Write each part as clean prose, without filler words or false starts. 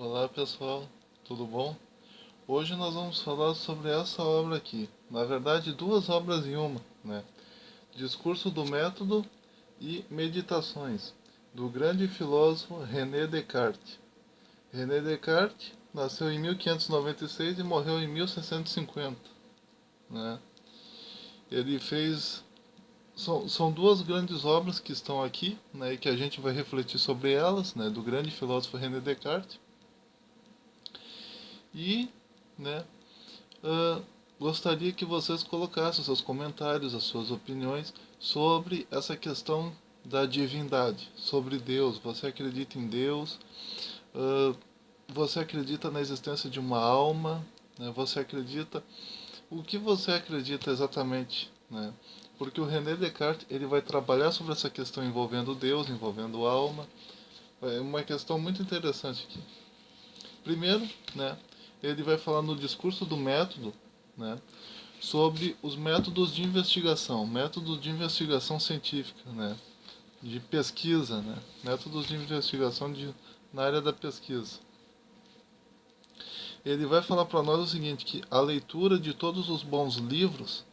Olá pessoal, tudo bom? Hoje nós vamos falar sobre essa obra aqui. Na verdade, duas obras em uma, né? Discurso do Método e Meditações, do grande filósofo René Descartes. René Descartes nasceu em 1596 e morreu em 1650, né? Ele fez são duas grandes obras que estão aqui, né, e que a gente vai refletir sobre elas, né, do grande filósofo René Descartes. E, né, Uh, gostaria que vocês colocassem os seus comentários, as suas opiniões sobre essa questão da divindade, sobre Deus. Você acredita em Deus? Uh, você acredita na existência de uma alma? Né? Você acredita? O que você acredita exatamente? Né? Porque o René Descartes ele vai trabalhar sobre essa questão envolvendo Deus, envolvendo alma. É uma questão muito interessante aqui. Primeiro, né, ele vai falar no discurso do método, né, sobre os métodos de investigação científica, né, de pesquisa, né, métodos de investigação na área da pesquisa. Ele vai falar para nós o seguinte, que a leitura de todos os bons livros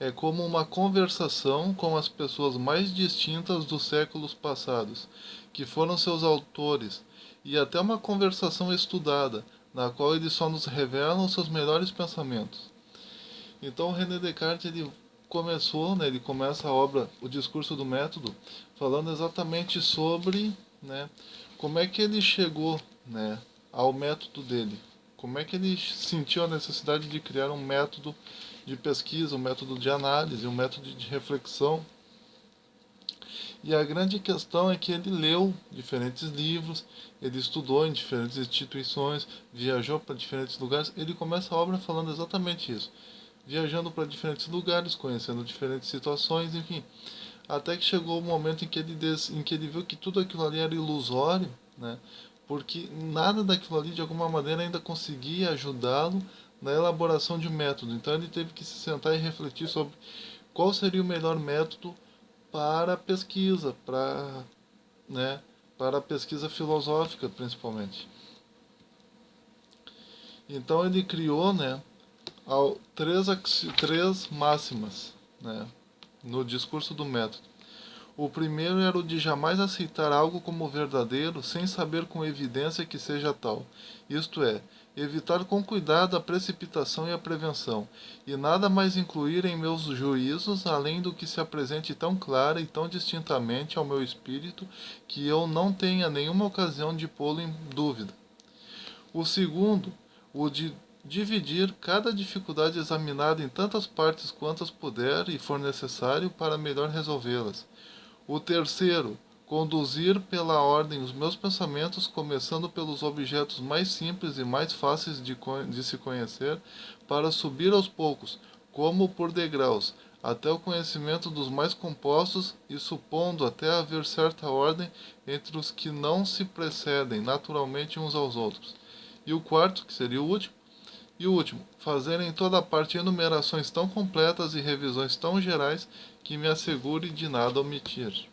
é como uma conversação com as pessoas mais distintas dos séculos passados, que foram seus autores, e até uma conversação estudada, na qual eles só nos revelam seus melhores pensamentos. Então René Descartes ele começa a obra O Discurso do Método, falando exatamente sobre, né, como é que ele chegou, né, ao método dele. Como é que ele sentiu a necessidade de criar um método de pesquisa, um método de análise, um método de reflexão. E a grande questão é que ele leu diferentes livros, ele estudou em diferentes instituições, viajou para diferentes lugares. Ele começa a obra falando exatamente isso, viajando para diferentes lugares, conhecendo diferentes situações, enfim. Até que chegou o momento em que ele viu que tudo aquilo ali era ilusório, né? Porque nada daquilo ali de alguma maneira ainda conseguia ajudá-lo na elaboração de um método. Então ele teve que se sentar e refletir sobre qual seria o melhor método para a pesquisa, né, para a pesquisa filosófica principalmente. Então ele criou, né, três máximas, né, no discurso do método. O primeiro era o de jamais aceitar algo como verdadeiro sem saber com evidência que seja tal. Isto é, evitar com cuidado a precipitação e a prevenção, e nada mais incluir em meus juízos além do que se apresente tão clara e tão distintamente ao meu espírito que eu não tenha nenhuma ocasião de pô-lo em dúvida. O segundo, o de dividir cada dificuldade examinada em tantas partes quantas puder e for necessário para melhor resolvê-las. O terceiro, conduzir pela ordem os meus pensamentos, começando pelos objetos mais simples e mais fáceis de se conhecer, para subir aos poucos, como por degraus, até o conhecimento dos mais compostos e supondo até haver certa ordem entre os que não se precedem naturalmente uns aos outros. E o quarto, que seria o último, fazer em toda parte enumerações tão completas e revisões tão gerais que me assegure de nada omitir.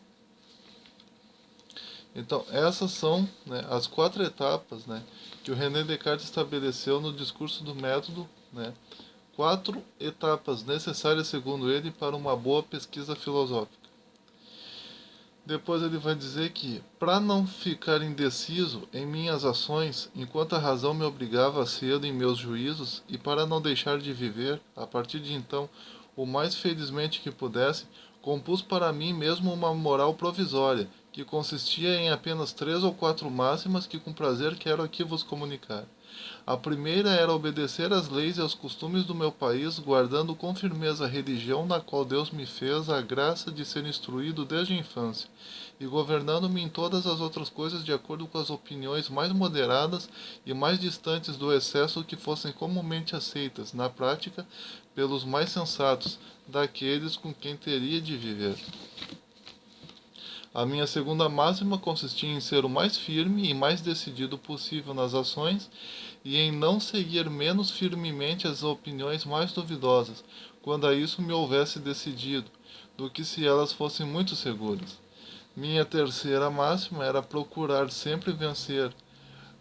Então, essas são, né, as quatro etapas, né, que o René Descartes estabeleceu no discurso do método, né, quatro etapas necessárias, segundo ele, para uma boa pesquisa filosófica. Depois ele vai dizer que, para não ficar indeciso em minhas ações, enquanto a razão me obrigava a cedo em meus juízos, e para não deixar de viver, a partir de então, o mais felizmente que pudesse, compus para mim mesmo uma moral provisória, que consistia em apenas 3 ou 4 máximas que com prazer quero aqui vos comunicar. A primeira era obedecer às leis e aos costumes do meu país, guardando com firmeza a religião na qual Deus me fez a graça de ser instruído desde a infância, e governando-me em todas as outras coisas de acordo com as opiniões mais moderadas e mais distantes do excesso que fossem comumente aceitas, na prática, pelos mais sensatos, daqueles com quem teria de viver. A minha segunda máxima consistia em ser o mais firme e mais decidido possível nas ações e em não seguir menos firmemente as opiniões mais duvidosas, quando a isso me houvesse decidido, do que se elas fossem muito seguras. Minha terceira máxima era procurar sempre vencer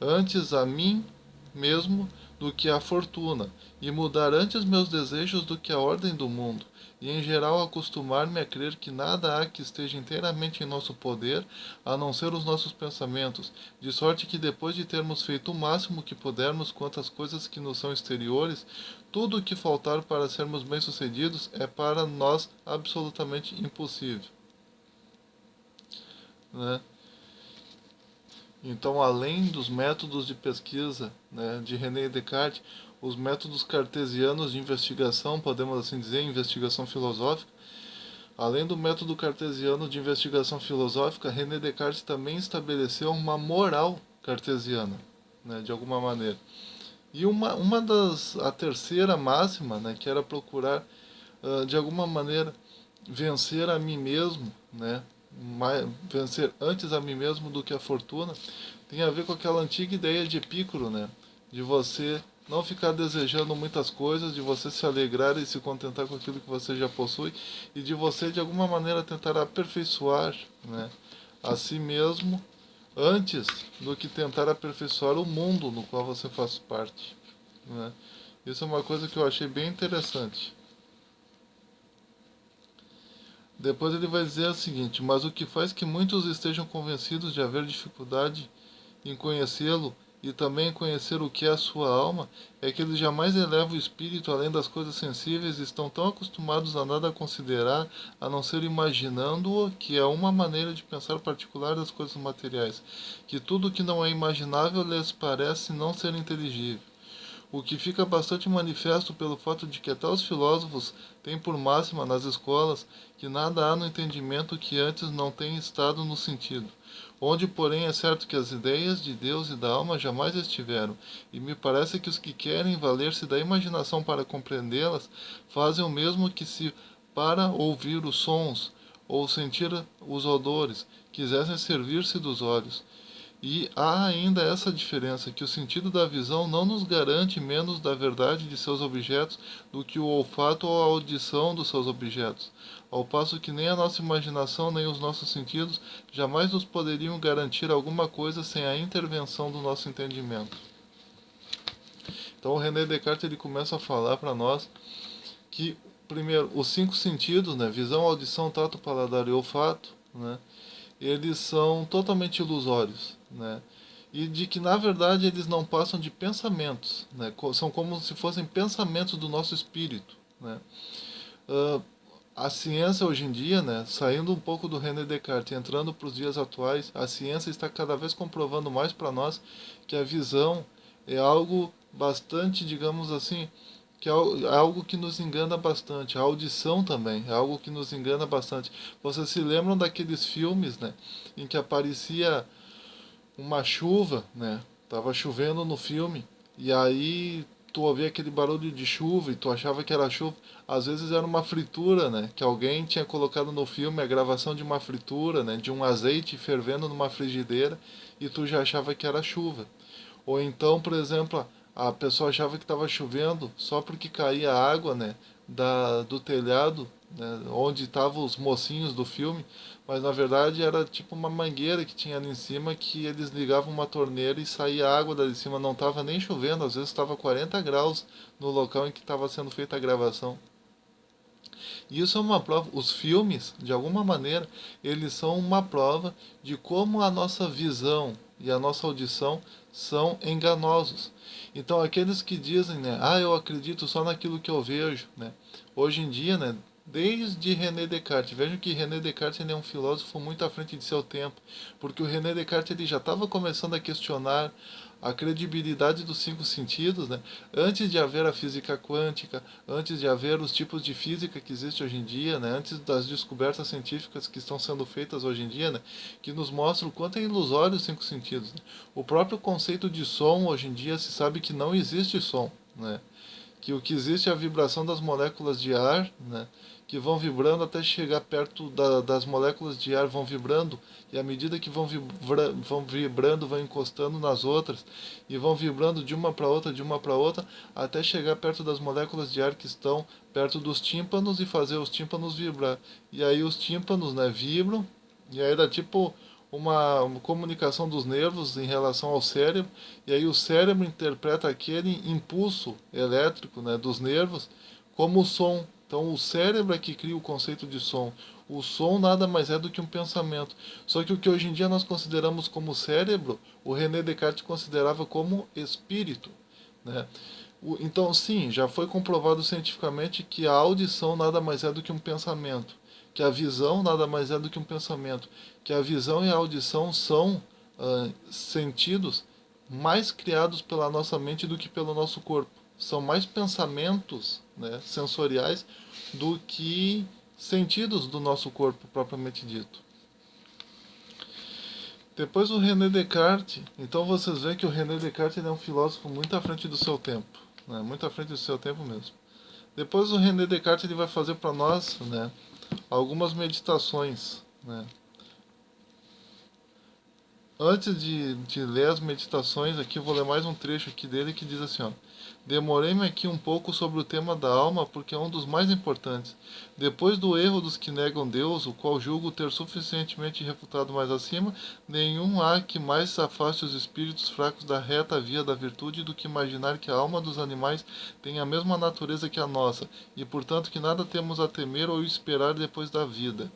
antes a mim mesmo do que a fortuna, e mudar antes meus desejos do que a ordem do mundo, e em geral acostumar-me a crer que nada há que esteja inteiramente em nosso poder, a não ser os nossos pensamentos, de sorte que depois de termos feito o máximo que pudermos quanto às coisas que nos são exteriores, tudo o que faltar para sermos bem-sucedidos é para nós absolutamente impossível. Né? Então, além dos métodos de pesquisa, né, de René Descartes, os métodos cartesianos de investigação, podemos assim dizer, investigação filosófica, além do método cartesiano de investigação filosófica, René Descartes também estabeleceu uma moral cartesiana, né, de alguma maneira. E a terceira máxima, né, que era procurar, de alguma maneira, vencer a mim mesmo, né, vencer antes a mim mesmo do que a fortuna, tem a ver com aquela antiga ideia de Epicuro, né, de você não ficar desejando muitas coisas, de você se alegrar e se contentar com aquilo que você já possui, e de você de alguma maneira tentar aperfeiçoar, né, a si mesmo antes do que tentar aperfeiçoar o mundo no qual você faz parte. Né? Isso é uma coisa que eu achei bem interessante. Depois ele vai dizer o seguinte: mas o que faz que muitos estejam convencidos de haver dificuldade em conhecê-lo e também em conhecer o que é a sua alma, é que eles jamais elevam o espírito além das coisas sensíveis e estão tão acostumados a nada considerar, a não ser imaginando-o, que é uma maneira de pensar particular das coisas materiais, que tudo que não é imaginável lhes parece não ser inteligível. O que fica bastante manifesto pelo fato de que até os filósofos têm por máxima nas escolas que nada há no entendimento que antes não tenha estado no sentido, onde porém é certo que as ideias de Deus e da alma jamais estiveram, e me parece que os que querem valer-se da imaginação para compreendê-las fazem o mesmo que se para ouvir os sons ou sentir os odores quisessem servir-se dos olhos. E há ainda essa diferença, que o sentido da visão não nos garante menos da verdade de seus objetos do que o olfato ou a audição dos seus objetos, ao passo que nem a nossa imaginação nem os nossos sentidos jamais nos poderiam garantir alguma coisa sem a intervenção do nosso entendimento. Então o René Descartes ele começa a falar para nós que, primeiro, os cinco sentidos, né, visão, audição, tato, paladar e olfato, né, eles são totalmente ilusórios, né? E de que na verdade eles não passam de pensamentos, né? São como se fossem pensamentos do nosso espírito, né? Uh, a ciência hoje em dia, né, saindo um pouco do René Descartes e entrando para os dias atuais, a ciência está cada vez comprovando mais para nós que a visão é algo bastante, digamos assim, que é algo que nos engana bastante. A audição também é algo que nos engana bastante. Vocês se lembram daqueles filmes, né, em que aparecia uma chuva, né? Tava chovendo no filme e aí tu ouvia aquele barulho de chuva e tu achava que era chuva. Às vezes era uma fritura, né? Que alguém tinha colocado no filme a gravação de uma fritura, né? De um azeite fervendo numa frigideira e tu já achava que era chuva. Ou então, por exemplo, a pessoa achava que estava chovendo só porque caía água, né, do telhado, né, onde estavam os mocinhos do filme, mas na verdade era tipo uma mangueira que tinha ali em cima que eles ligavam uma torneira e saía água dali de cima, não estava nem chovendo, às vezes estava 40 graus no local em que estava sendo feita a gravação. E isso é uma prova, os filmes, de alguma maneira, eles são uma prova de como a nossa visão e a nossa audição são enganosos. Então, aqueles que dizem, né, eu acredito só naquilo que eu vejo, né, hoje em dia, né, desde René Descartes, vejam que René Descartes ele é um filósofo muito à frente de seu tempo, porque o René Descartes ele já estava começando a questionar a credibilidade dos cinco sentidos, né? Antes de haver a física quântica, antes de haver os tipos de física que existem hoje em dia, né? Antes das descobertas científicas que estão sendo feitas hoje em dia, né? Que nos mostram o quanto é ilusório os cinco sentidos. Né? O próprio conceito de som, hoje em dia, se sabe que não existe som, né? Que o que existe é a vibração das moléculas de ar, né? Que vão vibrando até chegar perto das moléculas de ar, vão vibrando, e à medida que vão vibrando, vão encostando nas outras, e vão vibrando de uma para outra, de uma para outra, até chegar perto das moléculas de ar que estão perto dos tímpanos e fazer os tímpanos vibrar. E aí os tímpanos, né, vibram, e aí dá tipo uma comunicação dos nervos em relação ao cérebro, e aí o cérebro interpreta aquele impulso elétrico, né, dos nervos como som. Então o cérebro é que cria o conceito de som. O som nada mais é do que um pensamento. Só que o que hoje em dia nós consideramos como cérebro, o René Descartes considerava como espírito, né? Então, sim, já foi comprovado cientificamente que a audição nada mais é do que um pensamento, que a visão nada mais é do que um pensamento, que a visão e a audição são sentidos mais criados pela nossa mente do que pelo nosso corpo. São mais pensamentos, né, sensoriais do que sentidos do nosso corpo propriamente dito. Depois o René Descartes, então vocês veem que o René Descartes ele é um filósofo muito à frente do seu tempo, né? Muito à frente do seu tempo mesmo. Depois o René Descartes ele vai fazer para nós, né, algumas meditações, né? Antes de ler as meditações, aqui eu vou ler mais um trecho aqui dele que diz assim, ó: demorei-me aqui um pouco sobre o tema da alma, porque é um dos mais importantes. Depois do erro dos que negam Deus, o qual julgo ter suficientemente refutado mais acima, nenhum há que mais afaste os espíritos fracos da reta via da virtude do que imaginar que a alma dos animais tem a mesma natureza que a nossa, e portanto que nada temos a temer ou esperar depois da vida,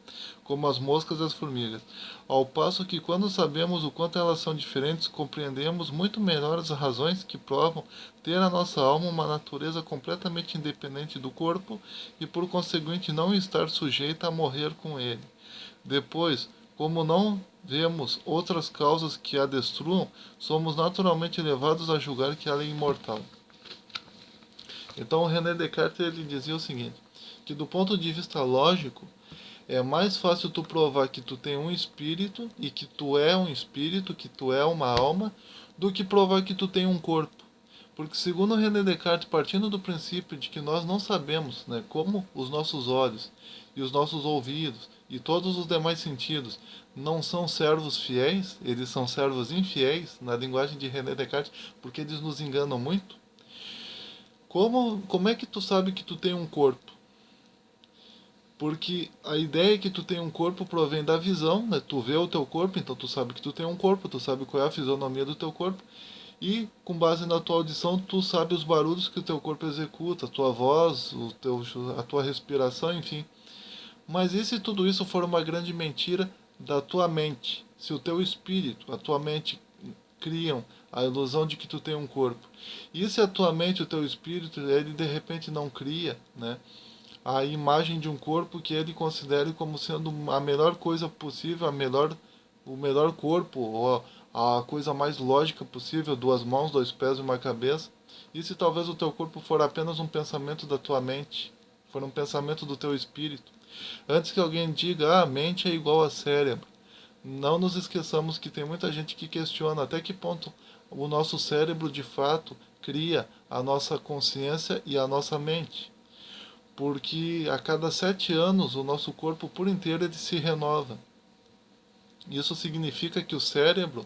como as moscas e as formigas. Ao passo que, quando sabemos o quanto elas são diferentes, compreendemos muito melhor as razões que provam ter a nossa alma uma natureza completamente independente do corpo e, por conseguinte, não estar sujeita a morrer com ele. Depois, como não vemos outras causas que a destruam, somos naturalmente levados a julgar que ela é imortal. Então, o René Descartes ele dizia o seguinte, que do ponto de vista lógico, é mais fácil tu provar que tu tem um espírito e que tu é um espírito, que tu é uma alma, do que provar que tu tem um corpo. Porque segundo René Descartes, partindo do princípio de que nós não sabemos, né, como os nossos olhos e os nossos ouvidos e todos os demais sentidos não são servos fiéis, eles são servos infiéis, na linguagem de René Descartes, porque eles nos enganam muito. Como é que tu sabe que tu tem um corpo? Porque a ideia que tu tem um corpo provém da visão, né? Tu vê o teu corpo, então tu sabe que tu tem um corpo, tu sabe qual é a fisionomia do teu corpo. E com base na tua audição, tu sabe os barulhos que o teu corpo executa, a tua voz, a tua respiração, enfim. Mas e se tudo isso for uma grande mentira da tua mente? Se o teu espírito, a tua mente criam a ilusão de que tu tem um corpo. E se a tua mente, o teu espírito, ele de repente não cria, né, a imagem de um corpo que ele considere como sendo a melhor coisa possível, o melhor corpo, ou a coisa mais lógica possível, 2 mãos, 2 pés e uma cabeça. E se talvez o teu corpo for apenas um pensamento da tua mente, for um pensamento do teu espírito. Antes que alguém diga, ah, a mente é igual a cérebro. Não nos esqueçamos que tem muita gente que questiona até que ponto o nosso cérebro de fato cria a nossa consciência e a nossa mente. Porque a cada 7 anos o nosso corpo por inteiro ele se renova. Isso significa que o cérebro,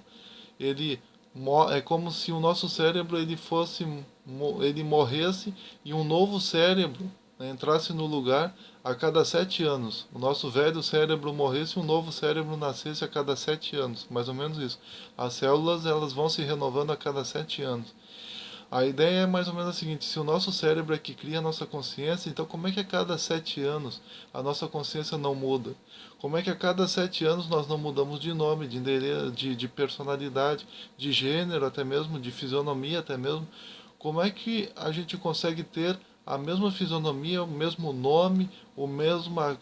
ele é como se o nosso cérebro ele morresse e um novo cérebro, né, entrasse no lugar a cada 7 anos. O nosso velho cérebro morresse e um novo cérebro nascesse a cada 7 anos, mais ou menos isso. As células elas vão se renovando a cada 7 anos. A ideia é mais ou menos a seguinte: se o nosso cérebro é que cria a nossa consciência, então como é que a cada 7 anos a nossa consciência não muda? Como é que a cada 7 anos nós não mudamos de nome, de endereço, de personalidade, de gênero até mesmo, de fisionomia até mesmo? Como é que a gente consegue ter a mesma fisionomia, o mesmo nome,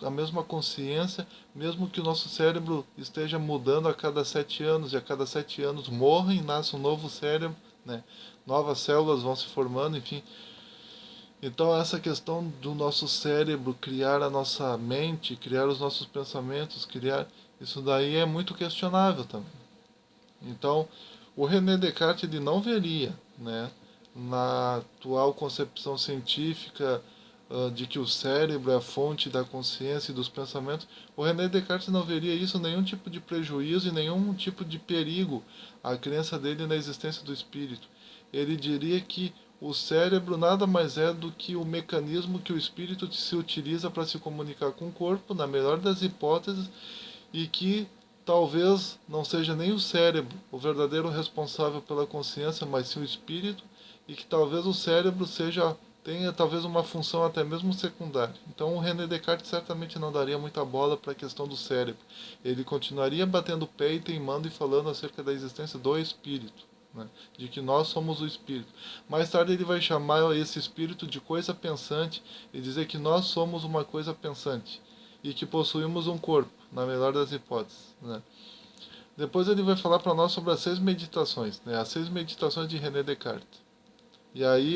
a mesma consciência, mesmo que o nosso cérebro esteja mudando a cada 7 anos, e a cada 7 anos morra e nasce um novo cérebro, né? Novas células vão se formando, enfim. Então essa questão do nosso cérebro criar a nossa mente, criar os nossos pensamentos, isso daí é muito questionável também. Então o René Descartes ele não veria, né, na atual concepção científica de que o cérebro é a fonte da consciência e dos pensamentos, o René Descartes não veria isso nenhum tipo de prejuízo e nenhum tipo de perigo à crença dele na existência do espírito. Ele diria que o cérebro nada mais é do que o mecanismo que o espírito se utiliza para se comunicar com o corpo, na melhor das hipóteses, e que talvez não seja nem o cérebro o verdadeiro responsável pela consciência, mas sim o espírito, e que talvez o cérebro tenha talvez uma função até mesmo secundária. Então o René Descartes certamente não daria muita bola para a questão do cérebro. Ele continuaria batendo o pé e teimando e falando acerca da existência do espírito, né? De que nós somos o espírito. Mais tarde ele vai chamar esse espírito de coisa pensante e dizer que nós somos uma coisa pensante e que possuímos um corpo, na melhor das hipóteses, né? Depois ele vai falar para nós sobre as 6 meditações, né? As 6 meditações de René Descartes. E aí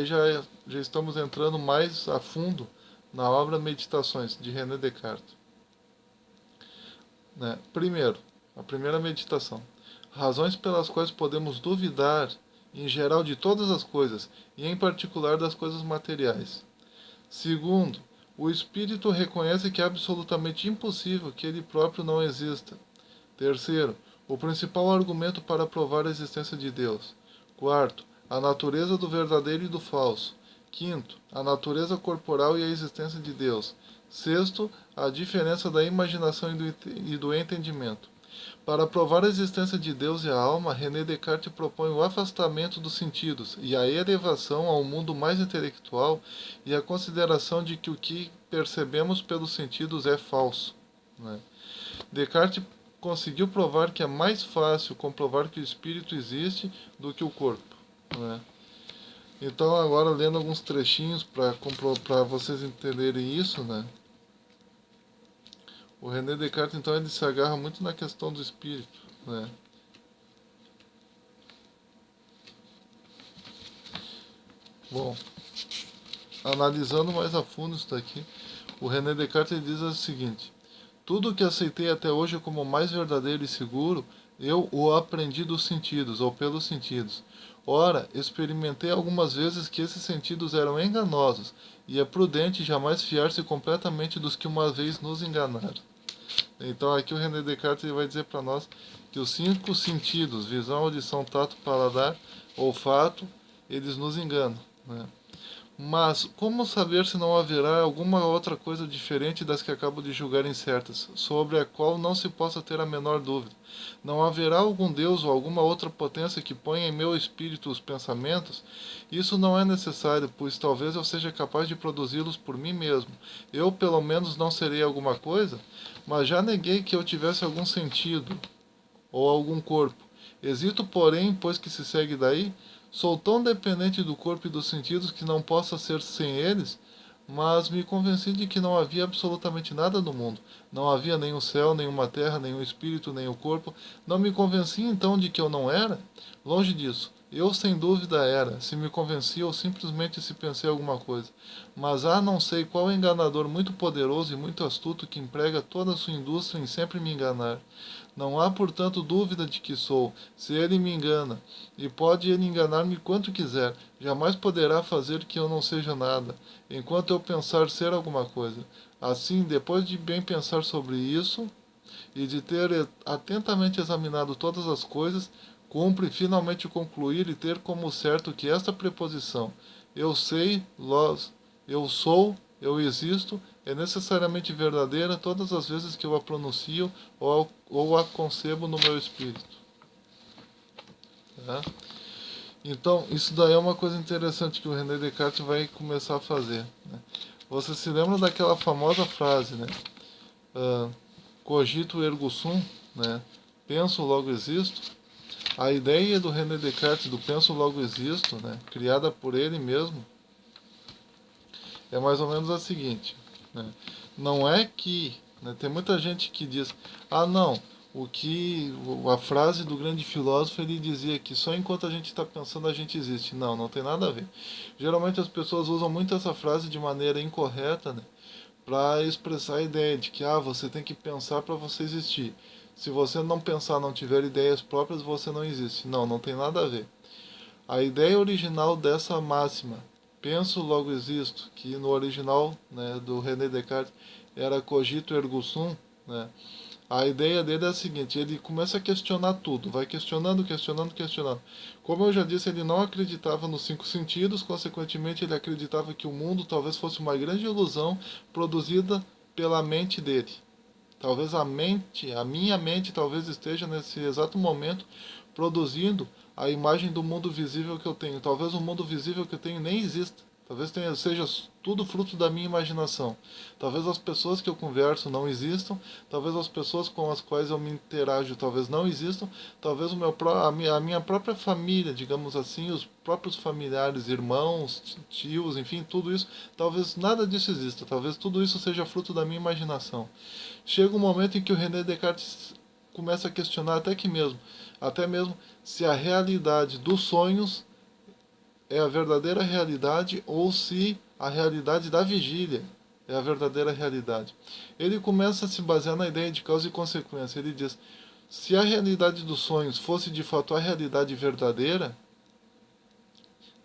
já estamos entrando mais a fundo na obra Meditações de René Descartes, né? Primeiro, a primeira meditação: razões pelas quais podemos duvidar, em geral, de todas as coisas, e em particular das coisas materiais. Segundo, o espírito reconhece que é absolutamente impossível que ele próprio não exista. Terceiro, o principal argumento para provar a existência de Deus. Quarto, a natureza do verdadeiro e do falso. Quinto, a natureza corporal e a existência de Deus. Sexto, a diferença da imaginação e do entendimento. Para provar a existência de Deus e a alma, René Descartes propõe o afastamento dos sentidos e a elevação ao mundo mais intelectual e a consideração de que o que percebemos pelos sentidos é falso, né? Descartes conseguiu provar que é mais fácil comprovar que o espírito existe do que o corpo, né? Então, agora lendo alguns trechinhos para vocês entenderem isso, né? O René Descartes, então, ele se agarra muito na questão do espírito, né? Bom, analisando mais a fundo isso daqui, o René Descartes ele diz o seguinte: tudo o que aceitei até hoje como mais verdadeiro e seguro, eu o aprendi dos sentidos, ou pelos sentidos. Ora, experimentei algumas vezes que esses sentidos eram enganosos, e é prudente jamais fiar-se completamente dos que uma vez nos enganaram. Então aqui o René Descartes vai dizer para nós que os 5 sentidos, visão, audição, tato, paladar, olfato, eles nos enganam, né? Mas como saber se não haverá alguma outra coisa diferente das que acabo de julgar incertas, sobre a qual não se possa ter a menor dúvida? Não haverá algum Deus ou alguma outra potência que ponha em meu espírito os pensamentos? Isso não é necessário, pois talvez eu seja capaz de produzi-los por mim mesmo. Eu, pelo menos, não serei alguma coisa? Mas já neguei que eu tivesse algum sentido ou algum corpo. Hesito, porém, pois que se segue daí, sou tão dependente do corpo e dos sentidos que não possa ser sem eles, mas me convenci de que não havia absolutamente nada no mundo. Não havia nem o céu, nem uma terra, nem o espírito, nem o corpo. Não me convenci então de que eu não era? Longe disso. Eu sem dúvida era, se me convenci ou simplesmente se pensei alguma coisa. Mas há não sei qual enganador muito poderoso e muito astuto que emprega toda a sua indústria em sempre me enganar. Não há, portanto, dúvida de que sou, se ele me engana, e pode ele enganar-me quanto quiser, jamais poderá fazer que eu não seja nada, enquanto eu pensar ser alguma coisa. Assim, depois de bem pensar sobre isso, e de ter atentamente examinado todas as coisas, cumpre finalmente concluir e ter como certo que esta preposição, eu sei, eu sou, eu existo, é necessariamente verdadeira todas as vezes que eu a pronuncio ou a concebo no meu espírito. Tá? Então, isso daí é uma coisa interessante que o René Descartes vai começar a fazer, né? Você se lembra daquela famosa frase, né? Cogito ergo sum, né? Penso, logo existo. A ideia do René Descartes do penso, logo existo, né? Criada por ele mesmo, é mais ou menos a seguinte, né? Não é que, né, tem muita gente que diz, ah não, a frase do grande filósofo ele dizia que só enquanto a gente está pensando a gente existe. Não, não tem nada a ver. Geralmente as pessoas usam muito essa frase de maneira incorreta, né, para expressar a ideia de que você tem que pensar para você existir. Se você não pensar, não tiver ideias próprias, você não existe. Não, não tem nada a ver. A ideia original dessa máxima, penso, logo existo, que no original, né, do René Descartes era cogito ergo sum, né, a ideia dele é a seguinte: ele começa a questionar tudo, vai questionando, questionando, questionando. Como eu já disse, ele não acreditava nos 5 sentidos, consequentemente ele acreditava que o mundo talvez fosse uma grande ilusão produzida pela mente dele, Talvez a minha mente talvez esteja nesse exato momento produzindo a imagem do mundo visível que eu tenho. Talvez o mundo visível que eu tenho nem exista. Talvez seja tudo fruto da minha imaginação. Talvez as pessoas que eu converso não existam. Talvez as pessoas com as quais eu me interajo talvez não existam. Talvez a minha própria família, digamos assim, os próprios familiares, irmãos, tios, enfim, tudo isso, talvez nada disso exista. Talvez tudo isso seja fruto da minha imaginação. Chega um momento em que o René Descartes começa a questionar até mesmo se a realidade dos sonhos é a verdadeira realidade ou se a realidade da vigília é a verdadeira realidade. Ele começa a se basear na ideia de causa e consequência. Ele diz: se a realidade dos sonhos fosse de fato a realidade verdadeira,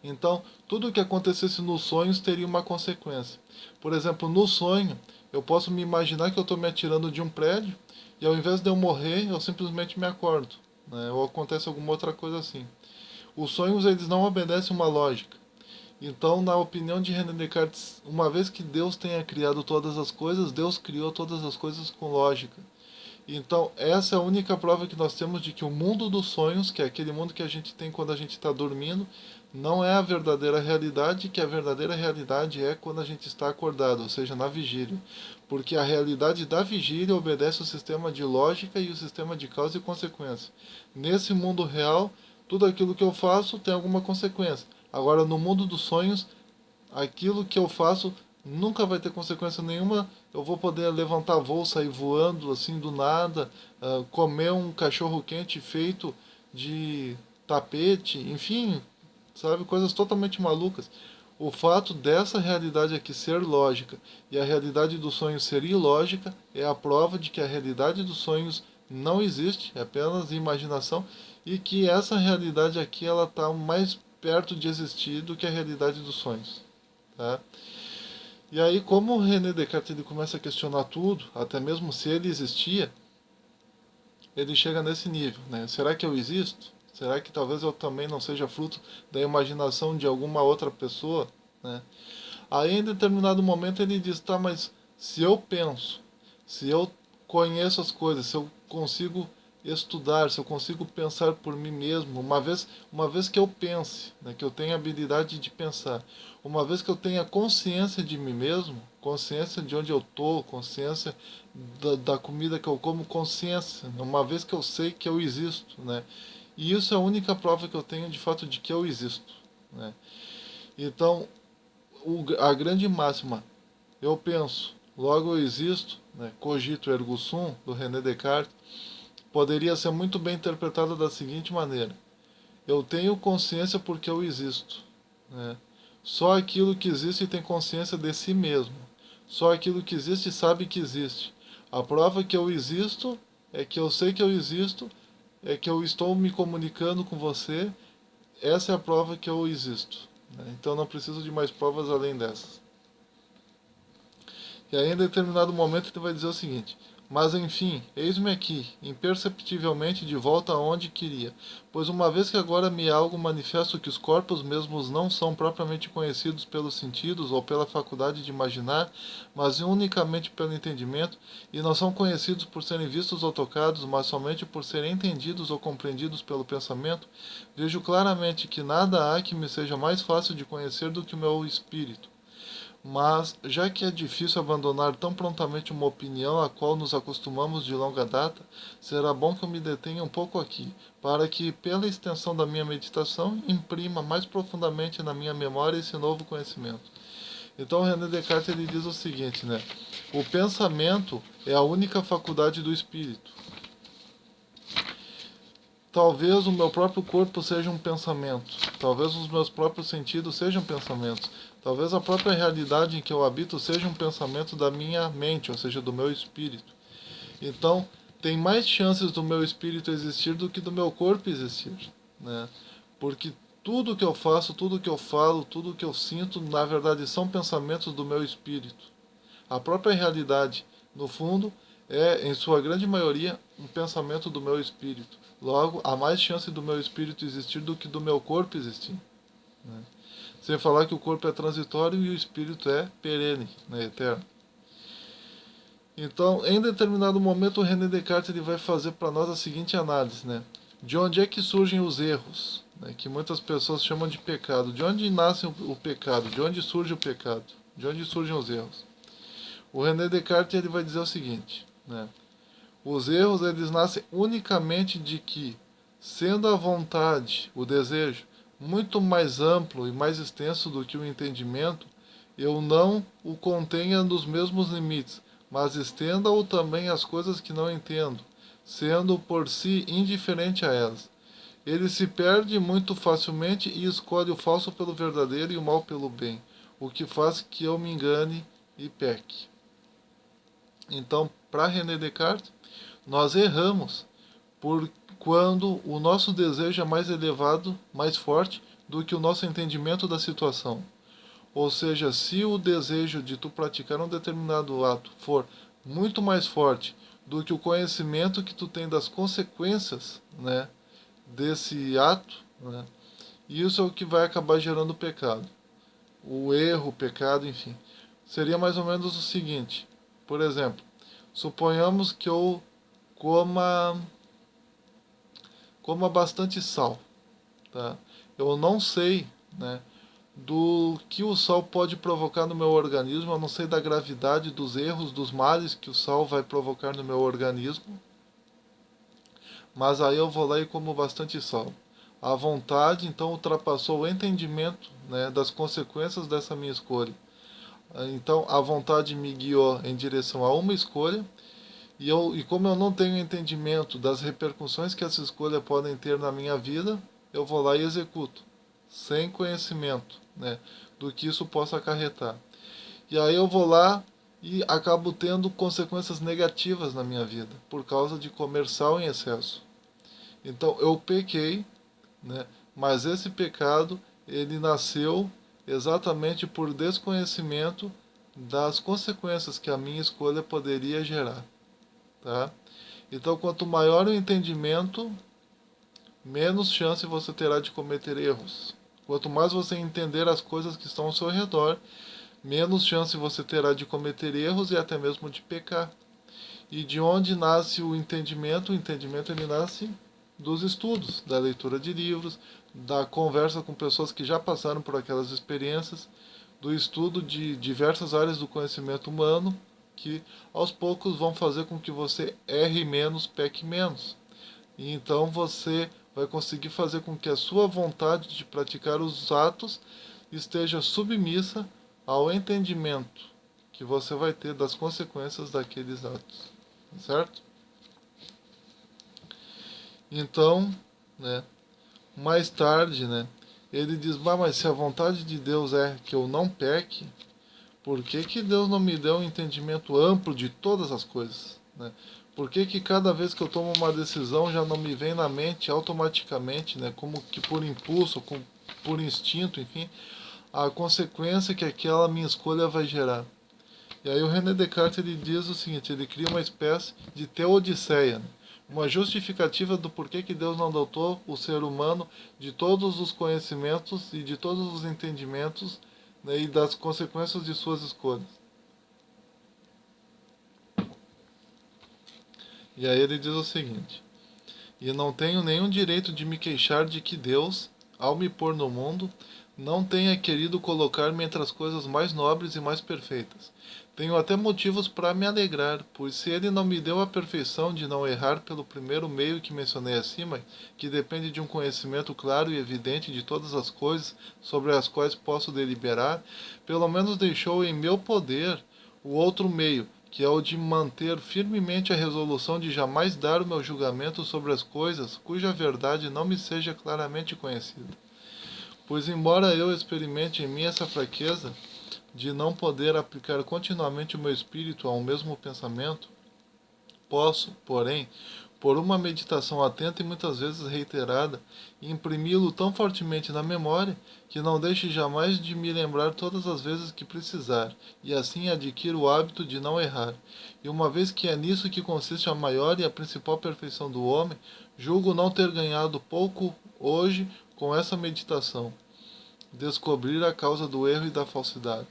então tudo o que acontecesse nos sonhos teria uma consequência. Por exemplo, no sonho, eu posso me imaginar que eu estou me atirando de um prédio e ao invés de eu morrer, eu simplesmente me acordo, né? Ou acontece alguma outra coisa assim. Os sonhos, eles não obedecem uma lógica. Então, na opinião de René Descartes, uma vez que Deus tenha criado todas as coisas, Deus criou todas as coisas com lógica. Então, essa é a única prova que nós temos de que o mundo dos sonhos, que é aquele mundo que a gente tem quando a gente está dormindo, não é a verdadeira realidade, que a verdadeira realidade é quando a gente está acordado, ou seja, na vigília. Porque a realidade da vigília obedece o sistema de lógica e o sistema de causa e consequência. Nesse mundo real, tudo aquilo que eu faço tem alguma consequência. Agora, no mundo dos sonhos, aquilo que eu faço nunca vai ter consequência nenhuma. Eu vou poder levantar voo, sair voando assim do nada, comer um cachorro quente feito de tapete, enfim, sabe, coisas totalmente malucas. O fato dessa realidade aqui ser lógica e a realidade dos sonhos ser ilógica é a prova de que a realidade dos sonhos não existe, é apenas imaginação, e que essa realidade aqui ela está mais perto de existir do que a realidade dos sonhos. Tá? E aí, como o René Descartes ele começa a questionar tudo, até mesmo se ele existia, ele chega nesse nível, né? Será que eu existo? Será que talvez eu também não seja fruto da imaginação de alguma outra pessoa, né? Aí, em determinado momento, ele diz: tá, mas se eu penso, se eu conheço as coisas, se eu consigo estudar, se eu consigo pensar por mim mesmo, uma vez que eu pense, né, que eu tenha habilidade de pensar, uma vez que eu tenha consciência de mim mesmo, consciência de onde eu estou, consciência da comida que eu como, consciência, uma vez que eu sei que eu existo, né? E isso é a única prova que eu tenho de fato de que eu existo, né? Então, a grande máxima, eu penso, logo eu existo, né, cogito ergo sum, do René Descartes, poderia ser muito bem interpretada da seguinte maneira: eu tenho consciência porque eu existo, né? Só aquilo que existe tem consciência de si mesmo. Só aquilo que existe sabe que existe. A prova que eu existo é que eu sei que eu existo, é que eu estou me comunicando com você. Essa é a prova que eu existo, né? Então não preciso de mais provas além dessas. E aí, em determinado momento, ele vai dizer o seguinte: mas enfim, eis-me aqui, imperceptivelmente de volta aonde queria, pois uma vez que agora me é algo manifesto que os corpos mesmos não são propriamente conhecidos pelos sentidos ou pela faculdade de imaginar, mas unicamente pelo entendimento, e não são conhecidos por serem vistos ou tocados, mas somente por serem entendidos ou compreendidos pelo pensamento, vejo claramente que nada há que me seja mais fácil de conhecer do que o meu espírito. Mas, já que é difícil abandonar tão prontamente uma opinião à qual nos acostumamos de longa data, será bom que eu me detenha um pouco aqui, para que, pela extensão da minha meditação, imprima mais profundamente na minha memória esse novo conhecimento. Então, René Descartes ele diz o seguinte, né? O pensamento é a única faculdade do espírito. Talvez o meu próprio corpo seja um pensamento. Talvez os meus próprios sentidos sejam pensamentos. Talvez a própria realidade em que eu habito seja um pensamento da minha mente, ou seja, do meu espírito. Então, tem mais chances do meu espírito existir do que do meu corpo existir, né? Porque tudo que eu faço, tudo que eu falo, tudo que eu sinto, na verdade são pensamentos do meu espírito. A própria realidade, no fundo, é, em sua grande maioria, um pensamento do meu espírito. Logo, há mais chance do meu espírito existir do que do meu corpo existir, né? Sem falar que o corpo é transitório e o espírito é perene, né, eterno. Então, em determinado momento, o René Descartes ele vai fazer para nós a seguinte análise, né? De onde é que surgem os erros, né? Que muitas pessoas chamam de pecado. De onde nasce o pecado? De onde surge o pecado? De onde surgem os erros? O René Descartes ele vai dizer o seguinte, né? Os erros eles nascem unicamente de que, sendo a vontade, o desejo, muito mais amplo e mais extenso do que o entendimento, eu não o contenha nos mesmos limites, mas estenda-o também às coisas que não entendo, sendo por si indiferente a elas. Ele se perde muito facilmente e escolhe o falso pelo verdadeiro e o mal pelo bem, o que faz que eu me engane e peque. Então, para René Descartes, nós erramos por quando o nosso desejo é mais elevado, mais forte do que o nosso entendimento da situação. Ou seja, se o desejo de tu praticar um determinado ato for muito mais forte do que o conhecimento que tu tem das consequências, né, desse ato, né, isso é o que vai acabar gerando o pecado. O erro, o pecado, enfim. Seria mais ou menos o seguinte. Por exemplo, suponhamos que eu coma, coma bastante sal. Tá? Eu não sei, né, do que o sal pode provocar no meu organismo, eu não sei da gravidade dos erros, dos males que o sal vai provocar no meu organismo, mas aí eu vou lá e como bastante sal. A vontade, então, ultrapassou o entendimento, né, das consequências dessa minha escolha. Então, a vontade me guiou em direção a uma escolha, e como eu não tenho entendimento das repercussões que essa escolha podem ter na minha vida, eu vou lá e executo, sem conhecimento, né, do que isso possa acarretar. E aí eu vou lá e acabo tendo consequências negativas na minha vida, por causa de comer sal em excesso. Então eu pequei, né, mas esse pecado, ele nasceu exatamente por desconhecimento das consequências que a minha escolha poderia gerar. Tá? Então, quanto maior o entendimento, menos chance você terá de cometer erros. Quanto mais você entender as coisas que estão ao seu redor, menos chance você terá de cometer erros e até mesmo de pecar. E de onde nasce o entendimento? O entendimento ele nasce dos estudos, da leitura de livros, da conversa com pessoas que já passaram por aquelas experiências, do estudo de diversas áreas do conhecimento humano, que aos poucos vão fazer com que você erre menos, peque menos. E então você vai conseguir fazer com que a sua vontade de praticar os atos esteja submissa ao entendimento que você vai ter das consequências daqueles atos. Certo? Então, né, mais tarde, né, ele diz, mas se a vontade de Deus é que eu não peque, por que que Deus não me deu um entendimento amplo de todas as coisas? Né? Por que que cada vez que eu tomo uma decisão já não me vem na mente automaticamente, né, como que por impulso, por instinto, enfim, a consequência que aquela minha escolha vai gerar? E aí o René Descartes ele diz o seguinte, ele cria uma espécie de teodiceia, né? Uma justificativa do porquê que Deus não dotou o ser humano de todos os conhecimentos e de todos os entendimentos, né, e das consequências de suas escolhas. E aí ele diz o seguinte, e não tenho nenhum direito de me queixar de que Deus, ao me pôr no mundo, não tenha querido colocar-me entre as coisas mais nobres e mais perfeitas. Tenho até motivos para me alegrar, pois se ele não me deu a perfeição de não errar pelo primeiro meio que mencionei acima, que depende de um conhecimento claro e evidente de todas as coisas sobre as quais posso deliberar, pelo menos deixou em meu poder o outro meio, que é o de manter firmemente a resolução de jamais dar o meu julgamento sobre as coisas cuja verdade não me seja claramente conhecida. Pois embora eu experimente em mim essa fraqueza de não poder aplicar continuamente o meu espírito a um mesmo pensamento, posso, porém, por uma meditação atenta e muitas vezes reiterada, imprimi-lo tão fortemente na memória que não deixe jamais de me lembrar todas as vezes que precisar, e assim adquiro o hábito de não errar. E uma vez que é nisso que consiste a maior e a principal perfeição do homem, julgo não ter ganhado pouco hoje com essa meditação. Descobrir a causa do erro e da falsidade.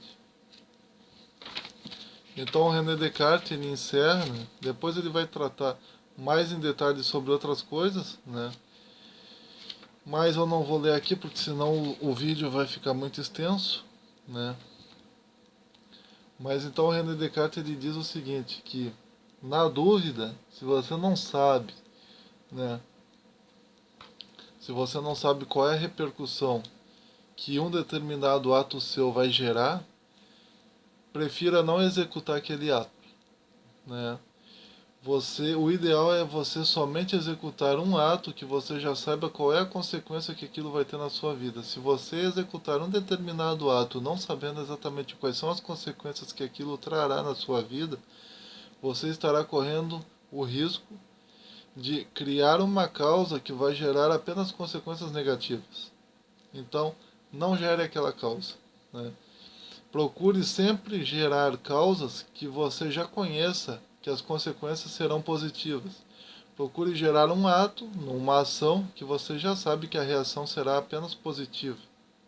Então o René Descartes ele encerra, né? Depois ele vai tratar mais em detalhes sobre outras coisas, né? Mas eu não vou ler aqui porque senão o vídeo vai ficar muito extenso, né? Mas então o René Descartes ele diz o seguinte, que na dúvida, se você não sabe, né? Se você não sabe qual é a repercussão que um determinado ato seu vai gerar, prefira não executar aquele ato, né? O ideal é você somente executar um ato que você já saiba qual é a consequência que aquilo vai ter na sua vida. Se você executar um determinado ato não sabendo exatamente quais são as consequências que aquilo trará na sua vida, você estará correndo o risco de criar uma causa que vai gerar apenas consequências negativas. Então, não gere aquela causa, né? Procure sempre gerar causas que você já conheça que as consequências serão positivas. Procure gerar um ato, uma ação que você já sabe que a reação será apenas positiva,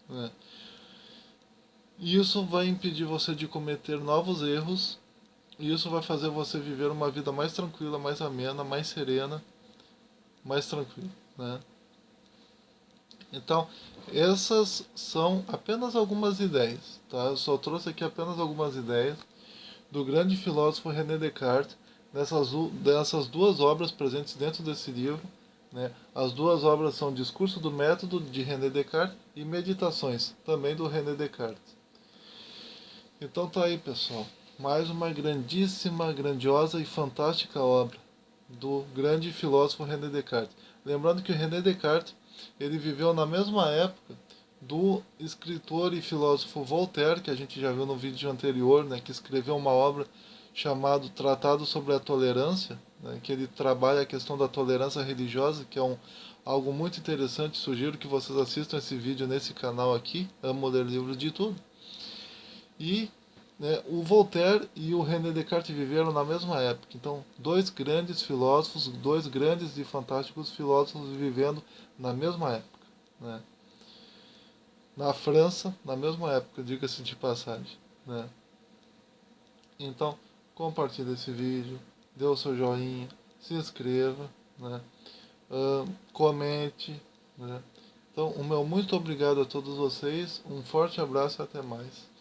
né? E isso vai impedir você de cometer novos erros, e isso vai fazer você viver uma vida mais tranquila, mais amena, mais serena, mais tranquila, né? Então, essas são apenas algumas ideias, tá? Eu só trouxe aqui apenas algumas ideias do grande filósofo René Descartes, dessas duas obras presentes dentro desse livro, né? As duas obras são Discurso do Método, de René Descartes, e Meditações, também do René Descartes. Então tá aí, pessoal. Mais uma grandíssima, grandiosa e fantástica obra do grande filósofo René Descartes. Lembrando que o René Descartes ele viveu na mesma época do escritor e filósofo Voltaire, que a gente já viu no vídeo anterior, né, que escreveu uma obra chamada Tratado sobre a Tolerância, né, que ele trabalha a questão da tolerância religiosa, que é algo muito interessante. Sugiro que vocês assistam esse vídeo nesse canal aqui, Amo Ler Livros de Tudo. E né, o Voltaire e o René Descartes viveram na mesma época. Então, dois grandes filósofos, dois grandes e fantásticos filósofos vivendo na mesma época, né? Na França, na mesma época, diga-se de passagem, né? Então, compartilhe esse vídeo, dê o seu joinha, se inscreva, né? Comente, né? Então, o meu muito obrigado a todos vocês, um forte abraço e até mais.